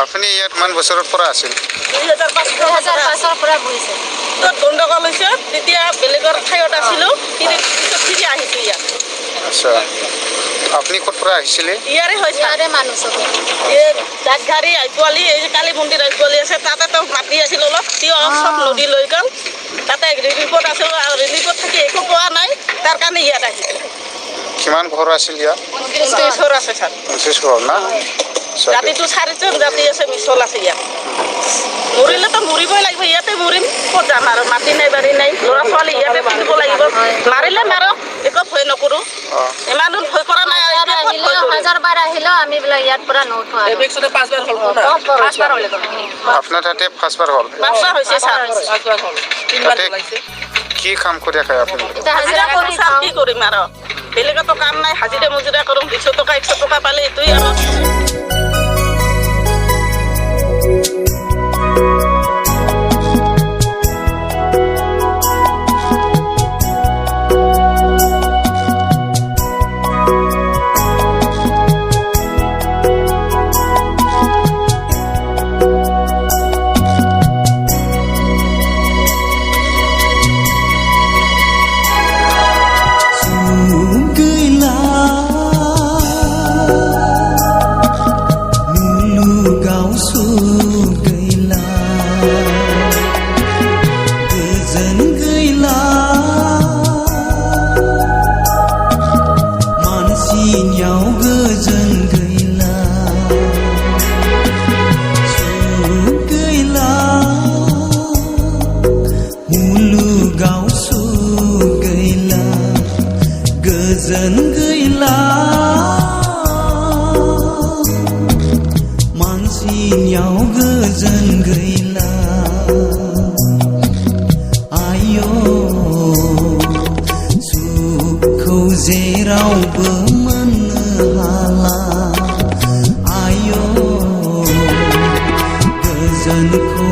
আপুনি ইয়াত মান বছৰৰ পৰা আছিল 2005 পৰা বহিছে তত গণ্ডগোল হৈছে তেতিয়া বেলেগৰ ঠাইত আছিলো ফিৰি আহিছো ইয়াত আচ্ছা আপুনি ক'ত পৰা আহিছিলে ইয়াৰে হৈছে ইয়াৰে মানুহ চব এই দাগঘাৰী আইপুৱালি এই কালী মন্দিৰ আইপুৱালি আছে তাতে তো মাটি আছিল অলপ সব নদী লৈ গ'ল তাতে ৰিলিফত আছিল আৰু ৰিলিফত থাকি একো পোৱা নাই তাৰ কাৰণে ইয়াত আহিছে কিমান ঘৰ আছিল ইয়াত 29 ঘৰ আছে ছাৰ 29 ঘৰ না জাতিটো 4জন জাতি আছে মিছল আছে ইয়াত মৰিলেতো মৰিবই লাগিব ইয়াতে মৰিম ক'ত যাম আৰু মাটি নাই বাৰী নাই ল'ৰা ছোৱালী ইয়াতে থাকিব লাগিব মাৰিলে মাৰক একো ভয় নকৰোঁ ইমানো ভয় কৰা নাই হাজাৰবাৰ আহিলেও আমি বোলে ইয়াত পৰা নুঠো আৰু এবেকছতে 5 বাৰ হ'ল পাঁচবাৰ হ'লে আপোনাৰ তাতে 5 বাৰ হ'ল 5 বাৰ হৈছে ছাৰ 5 বাৰ হ'ল 3 বাৰ ওলাইছে কি কাম কৰি খায় আপুনি এতিয়া হাজিৰা কৰি ছাৰ কি কৰিম আৰু বেলেগতো কাম নাই হাজিৰা মুজিৰা কৰোঁ 200 টকা 100 টকা পালে এইটোৱে আমাৰ गोजोन गैला मानसिनियाव गोजोन गैला आयो सुखौ जेरावबो मोननो हाला आयो गोजोनखौ